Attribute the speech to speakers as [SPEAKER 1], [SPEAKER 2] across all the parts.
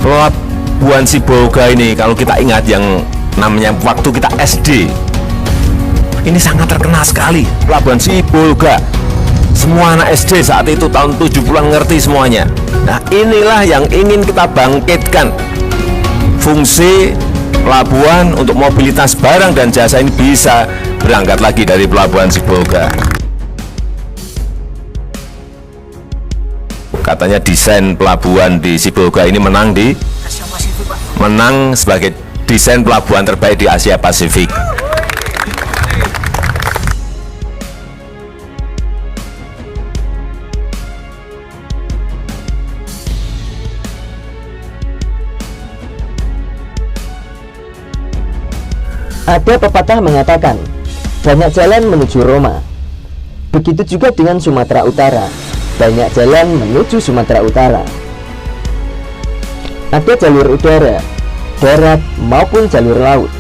[SPEAKER 1] Pelabuhan Sibolga ini, kalau kita ingat yang namanya waktu kita SD, ini sangat terkenal sekali Pelabuhan Sibolga. Semua anak SD saat itu tahun 70-an ngerti semuanya. Nah, inilah yang ingin kita bangkitkan. Fungsi pelabuhan untuk mobilitas barang dan jasa ini bisa berangkat lagi dari Pelabuhan Sibolga. Katanya desain pelabuhan di Sibolga ini menang sebagai desain pelabuhan terbaik di Asia Pasifik.
[SPEAKER 2] Ada pepatah mengatakan, banyak jalan menuju Roma. Begitu juga dengan Sumatera Utara, banyak jalan menuju Sumatera Utara. Ada jalur udara, darat maupun jalur laut.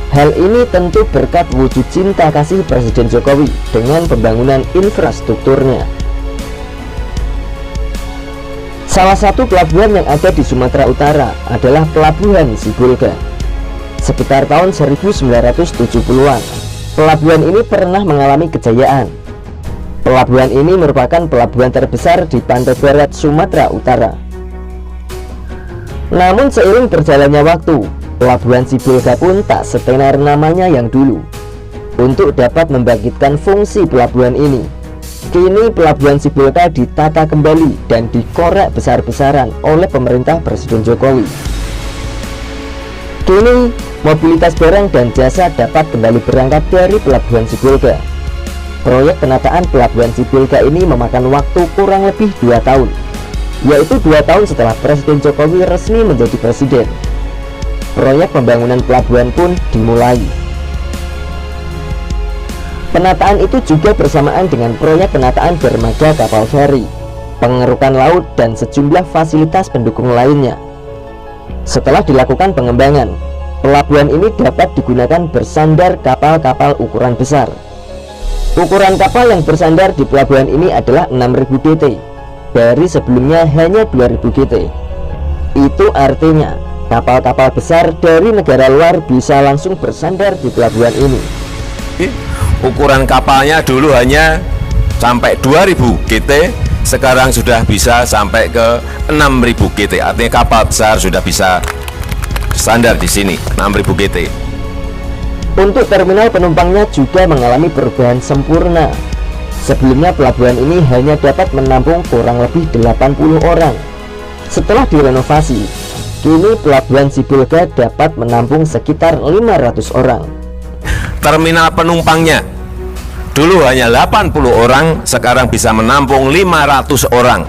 [SPEAKER 2] Hal ini tentu berkat wujud cinta kasih Presiden Jokowi dengan pembangunan infrastrukturnya. Salah satu pelabuhan yang ada di Sumatera Utara adalah Pelabuhan Sibolga. Sekitar tahun 1970-an, pelabuhan ini pernah mengalami kejayaan. Pelabuhan ini merupakan pelabuhan terbesar di pantai barat Sumatera Utara. Namun seiring berjalannya waktu, Pelabuhan Sibolga pun tak setenar namanya yang dulu. Untuk dapat membangkitkan fungsi pelabuhan ini, kini Pelabuhan Sibolga ditata kembali dan dikorek besar-besaran oleh pemerintah Presiden Jokowi. Kini, mobilitas barang dan jasa dapat kembali berangkat dari Pelabuhan Sibolga. Proyek penataan Pelabuhan Sibolga ini memakan waktu kurang lebih 2 tahun, yaitu 2 tahun setelah Presiden Jokowi resmi menjadi presiden. Proyek pembangunan pelabuhan pun dimulai. Penataan itu juga bersamaan dengan proyek penataan dermaga kapal feri, pengerukan laut, dan sejumlah fasilitas pendukung lainnya. Setelah dilakukan pengembangan, pelabuhan ini dapat digunakan bersandar kapal-kapal ukuran besar. Ukuran kapal yang bersandar di pelabuhan ini adalah 6.000 GT, dari sebelumnya hanya 2.000 GT. Itu artinya kapal-kapal besar dari negara luar bisa langsung bersandar di pelabuhan ini.
[SPEAKER 1] Ukuran kapalnya dulu hanya sampai 2.000 GT, sekarang sudah bisa sampai ke 6.000 GT. Artinya kapal besar sudah bisa standar di sini 6.000 GT.
[SPEAKER 2] Untuk terminal penumpangnya juga mengalami perubahan sempurna. Sebelumnya pelabuhan ini hanya dapat menampung kurang lebih 80 orang. Setelah direnovasi, kini Pelabuhan Sibolga dapat menampung sekitar 500 orang.
[SPEAKER 1] Terminal penumpangnya dulu hanya 80 orang, sekarang bisa menampung 500 orang.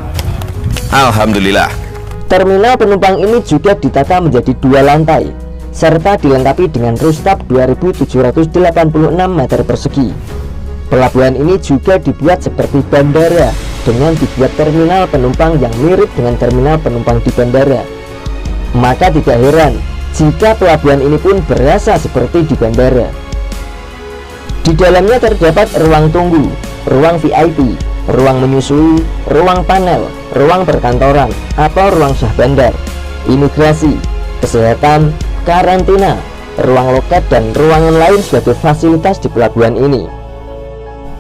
[SPEAKER 1] Alhamdulillah.
[SPEAKER 2] Terminal penumpang ini juga ditata menjadi 2 lantai, serta dilengkapi dengan rooftop 2.786 meter persegi. Pelabuhan ini juga dibuat seperti bandara, dengan dibuat terminal penumpang yang mirip dengan terminal penumpang di bandara. Maka tidak heran jika pelabuhan ini pun berasa seperti di bandara. Di dalamnya terdapat ruang tunggu, ruang VIP, ruang menyusui, ruang panel, ruang perkantoran atau ruang syah bandar, imigrasi, kesehatan, karantina, ruang loket, dan ruangan lain sebagai fasilitas di pelabuhan ini.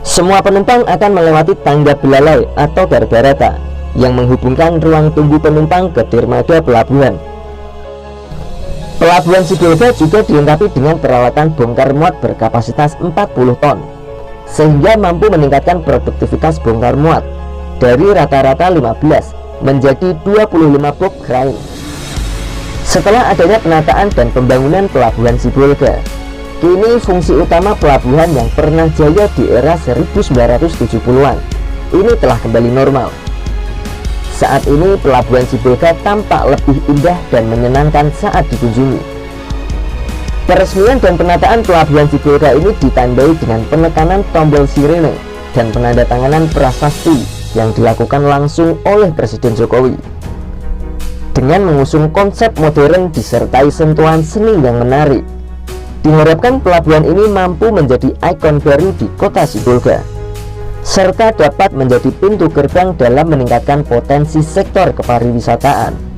[SPEAKER 2] Semua penumpang akan melewati tangga belalai atau garbarata yang menghubungkan ruang tunggu penumpang ke dermaga pelabuhan. Pelabuhan Sibolga juga dilengkapi dengan peralatan bongkar muat berkapasitas 40 ton, sehingga mampu meningkatkan produktivitas bongkar muat dari rata-rata 15 menjadi 25 box crane. Setelah adanya penataan dan pembangunan Pelabuhan Sibolga, kini fungsi utama pelabuhan yang pernah jaya di era 1970-an ini telah kembali normal. Saat ini Pelabuhan Sibolga tampak lebih indah dan menyenangkan saat dikunjungi. Peresmian dan penataan Pelabuhan Sibolga ini ditandai dengan penekanan tombol sirene dan penandatanganan prasasti yang dilakukan langsung oleh Presiden Jokowi. Dengan mengusung konsep modern disertai sentuhan seni yang menarik, diharapkan pelabuhan ini mampu menjadi ikon baru di kota Sibolga, serta dapat menjadi pintu gerbang dalam meningkatkan potensi sektor kepariwisataan.